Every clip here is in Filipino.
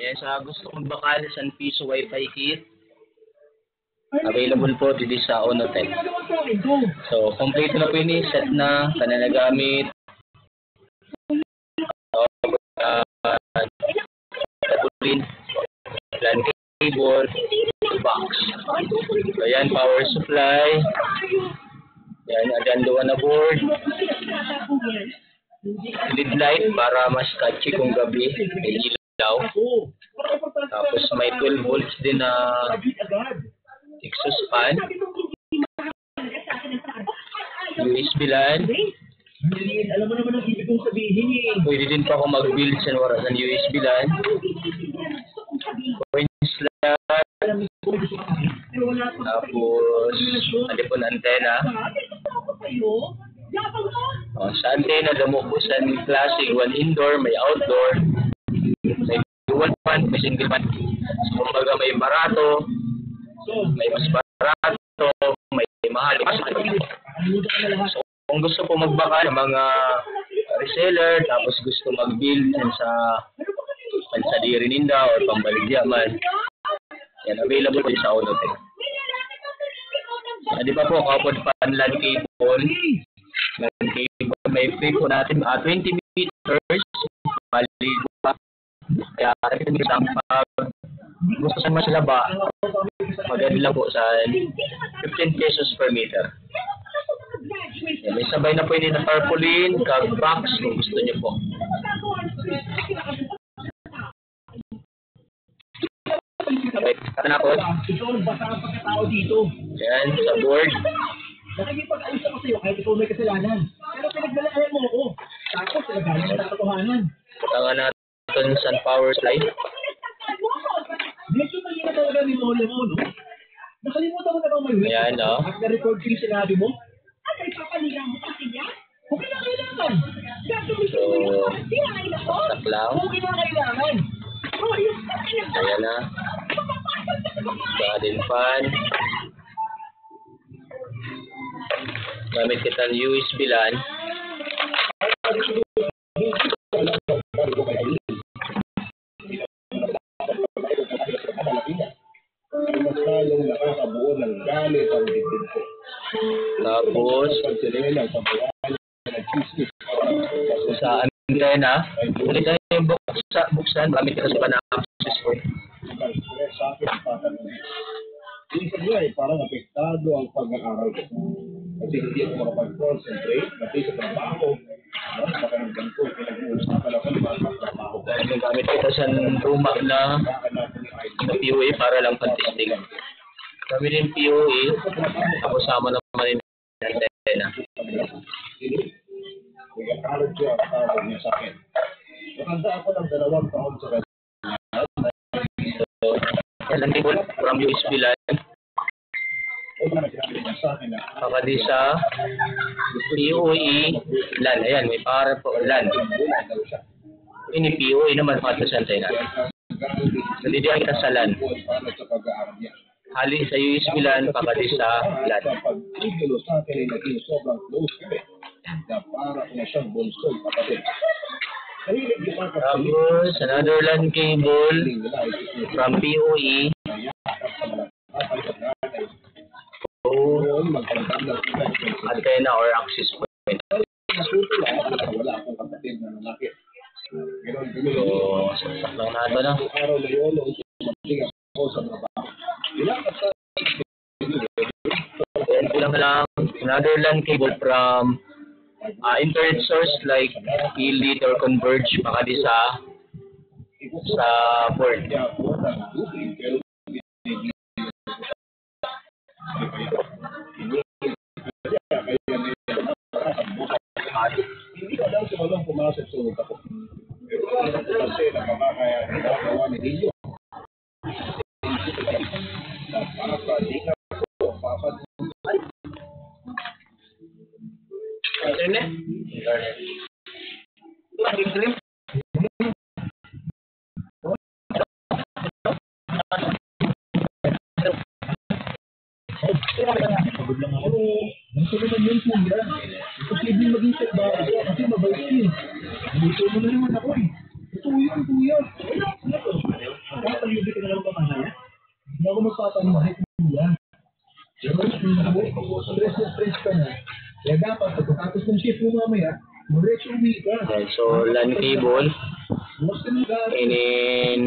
Yan, sa gusto kong bakal, San Piso Wi-Fi kit. Available po dito sa Onotel. So, complete na po yun, set na, kanina gamit. LAN cable, box. So, yan, power supply. Yan, adanduan na board. LED light para mas catchy kung gabi. May ilaw. Tapos may 12 volts din na exhaust fan. USB LAN. Alam mo naman ang ibig kong sabihin eh. Pwede din pa ako mag-build sa oras ng USB LAN. Coins LAN. Tapos, alipon antena. Sa antena, damukusan classic, one indoor, may outdoor. May dual fan, may single fan. So, kumbaga may barato, may mas barato, may mahal. So, kung gusto po magbaka ng mga reseller, tapos gusto mag-build sa pansadiri ninda o pambaligyaman, yan, available din sa Onotel. Di ba po, kapod pan LAN cable, may free po natin 20 meters, maligo pa. Kaya pag gusto sa mas laba, maganda lang po sa 15 pesos per meter. Yan, may sabay na po yun na tarpaulin, cag box kung gusto nyo po. Okay, kata na po. Yan, sa board. Nakikipag-ayos ako sa'yo kahit ikaw may kasalanan. Pero pinagbalaan mo ako. Tapos, nagagaling na katotohanan. Katangan natin sa power slide. Medyo mali na talaga ni Lola mo, no? Nakalimutan mo na bang may witness? Ayan, no? At na-record ko yung sinabi mo? Ano, ipapaliga mo sa kanya? Kung kinakailangan. Gagawin mo yun para sirain ako? Sak lang. Kung kinakailangan. Ayan na. Garden fan. Gamit kita ng USB LAN. Tapos sa antena, ulit na yung buksan, gamit kita sa panakapsis ko. Yung sa buhay, parang apektado ang pag-aaral ko. Kasi hindi ako makapag-concentrate, pati sa trabaho. Pakanagdan ko, pinag-uusapan ako ng mga trabaho. Dahil gamit kita sa luma na POA para lang pag-testing. Kami din POA, ako sama naman yung antena. Nag-aaral ko ang tawag niya sa akin. Matanda ako ng 2 taon sa kanya. LAN cable from USB LAN. Pakadi sa POE LAN. Ayan, may para po LAN. Ini POE naman para sa antena. Nalidihan kita sa LAN. Hali sa USB LAN, pakadi sa LAN. Tapos, another LAN cable from POE to antenna or access point. So, sasak lang natin na. Then, kulang lang another LAN cable from internet source like Elite or Converge, pakadi sa board. Hindi ka lang sumalong pumasok sa utak ko. Pero kasi nakakaya nagawa ni Lilio. Napapalinga ko, papadulay. Internet? Internet? Pagod lang ako. Nasa naman yun po yan. Posibleng maging salbaho ko kasi mabait yun. Dito mo na naman ako eh. Ito yun. magpapalibig ka na lang ba mamaya? Hindi ako magpapalibig niya. Pero stress ka na. Kaya dapat, pagkatapos ng shift mo mamaya, diretso uwi ka. Ayan, so, LAN cable. And then,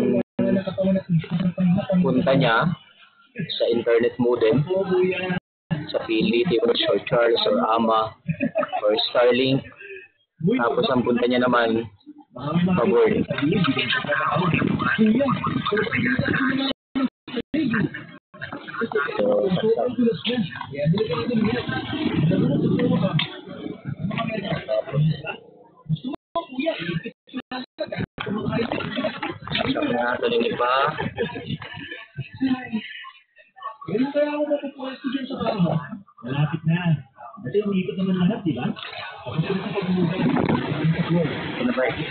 punta niya sa internet modem, sa PLDT or short Charles or AMA or Starlink. Tapos ang punta niya naman pag-word. So, tuloy pa. Ganun kaya ako mapupuwesto dyan sa kama. Malapit na. Kasi umikot naman lahat, di ba? Ako sila sa pag-umugay. Ano ba? Okay.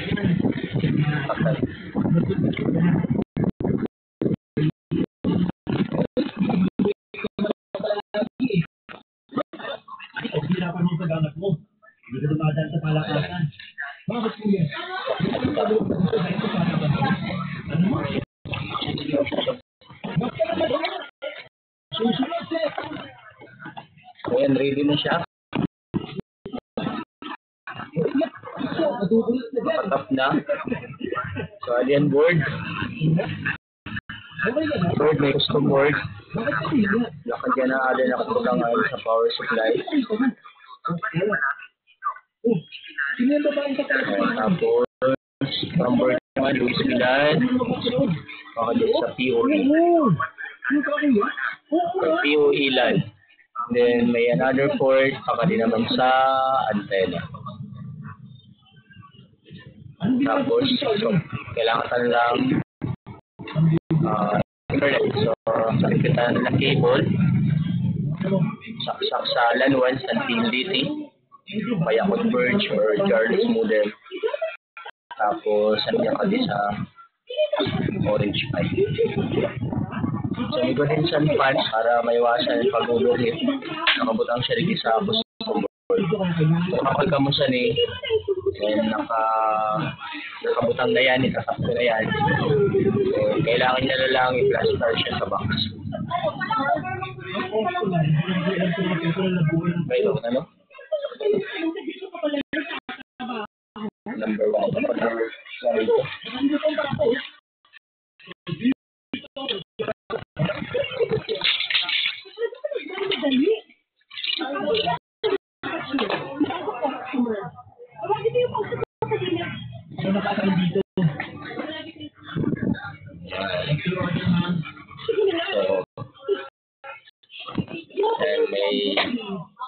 Ang hirapan mo sa ganap mo. Hindi ka dumadaan sa palakasan. Bakit po yan? Ano mo? Ayan, ready na siya. Nakatap na. So, alien board. Board, may custom board. Nakadyan na alien nakapulangan sa power supply. Tapos, ang board naman, Luis Milan. Nakadyan sa POE. Sa POE LAN. Then, may another port, pakali naman sa antenna. Tapos, so, kailangan lang internet. So, sakitan ng cable, saksak sa LAN 1 sa PLDT, kaya Converge or Charles modem. Tapos, nandiyan ka din sa Orange Pi. So, may ganun sa fan para maiwasan yung pag-overheat. Nakabutang siya rin sa custom board. So, kapag ka mo siya ni and nakabutang na yan, itasakto na yan. So, kailangan niya na lang i-flash start siya sa box. May ito, ano? Number 1. Sorry ito.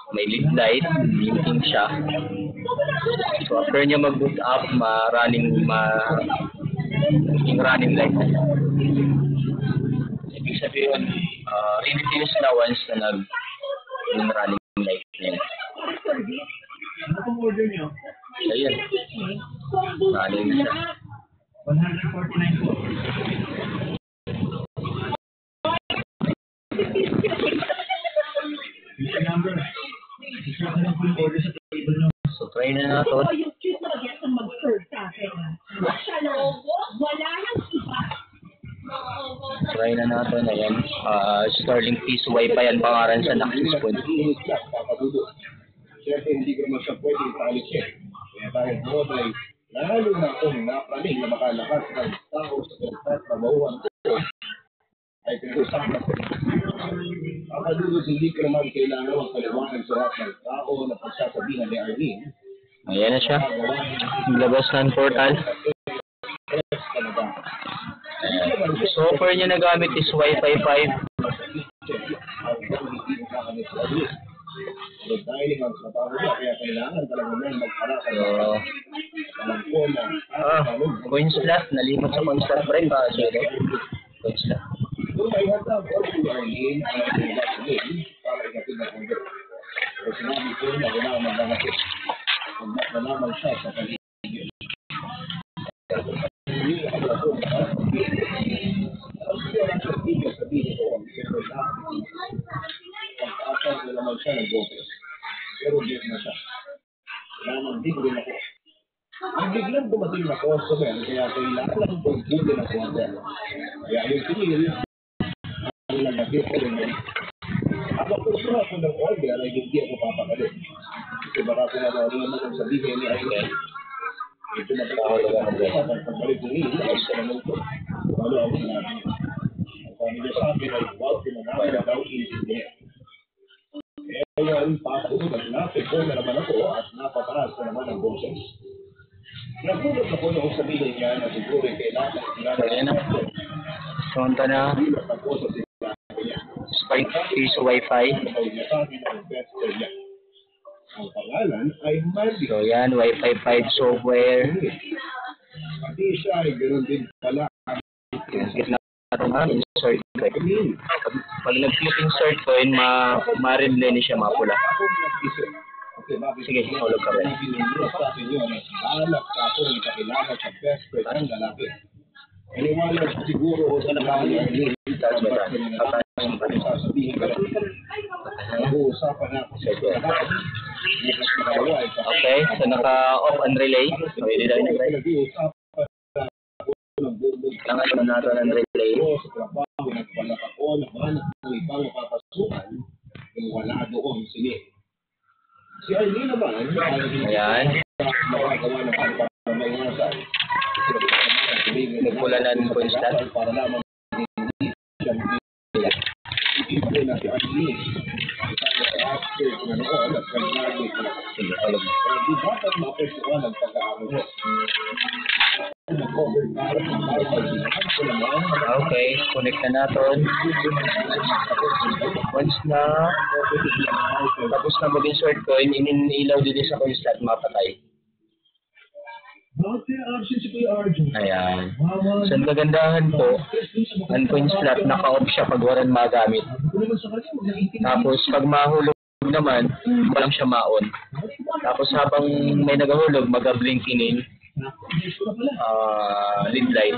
May lead light, blinking siya. So after niya mag-boot up, running light na siya. Ibig sabihin, really na once na yung running light niya. Ano pong order niyo? Ayun. Running siya. 149 po. Yung number. Isa ka lang po yung order sa table nyo. So try na natin. Yung cute na mag-guess mag-serve sa akin. Wala nang iba. Try na natin. Ayan. Starlink Peace Wi-Fi ang pangalan sa access point. Siyempre, hindi ko naman siya pwede ipaalis eh. Kaya tayo po ay lalo na akong napraning na makalakas ng tao sa kontat na mauhan ko ay pinag-usapan ko. Akadulos, hindi ko naman kailangan magpaliwanag sa lahat ng tao na pagsasabihan ni Arlene. Ayan na siya. Labas ng portal. So, offer niya na gamit is Wi-Fi 5. So, dahil ang trabaho niya, kaya kailangan talaga na magpalakan. Alam ko na. Coin slot. Nalimot sa coin slot pa rin pa. Coin slot. Kung may handa ko si Arlene, ang pinagsasabihin para ikatid na order. So, sinabi ko na wala ang maglalakit. Huwag na naman siya sa paligid. Hindi ako na ito. Ang siya lang sa tigil sabihin ko ang siyempre lahat. Pag-asal ko naman siya ng bote. Pero di na siya. Kailangan din rin ako. Ang biglang dumating na customer, kaya kailangan ko buti na order. Kaya yung tingin, ang nagagit ko rin. Habang puso ako ng order ay hindi ako papakalit. Kasi baka kung ano naman ang sabihin ni Aileen, ito na pagbalik ko rin, ay sa naman ko. Ano ang sinabi? Sabi niya sa akin ay huwag pinanamin na daw isindihan. Ngayon, papasunod, napikon na naman ako at napataas na naman ang boses. Nagulat ako noong sabihin niya na siguro kailangan Ayan na. Punta na. Spike piso Wi-Fi. Ang pangalan ay Mandy. So yan, Wi-Fi 5 software. Pati siya ay ganoon din pala. Gitna natin insert ko. Pag nag-click insert ko, ma-remline siya mapula. Sige, hulog ka rin. Balak sa ako ng kakilala sa best friend ng lalaki. Iniwala siguro o sa nakakali ang sasabihin ka lang. Nag-uusapan na ako sa Okay, so naka-off and relay. So, hindi lang nag-relay. Kailangan naman natin ang relay. Sa trabaho, nagbalak ako, naman ng ibang mapapasukan, yung wala doon sila. Si Arlene naman, Ayan. nakagawa ng pagpapamayasan. Nagpulanan ko instant. Para naman hindi na si Arlene. After na noon at kanyagi ko. Sige, hulog. Di dapat mapagsukan ang pag-aaral mo. Okay, connect na natin. Once na tapos na mag-insert ko, inilaw din sa constant, mapatay. Ayan. So, ang kagandahan po, ang coin slot, naka-off siya pag walang magamit. Tapos, pag mahulog naman, walang siya ma-on. Tapos, habang may nagahulog, mag-blinking in lead light.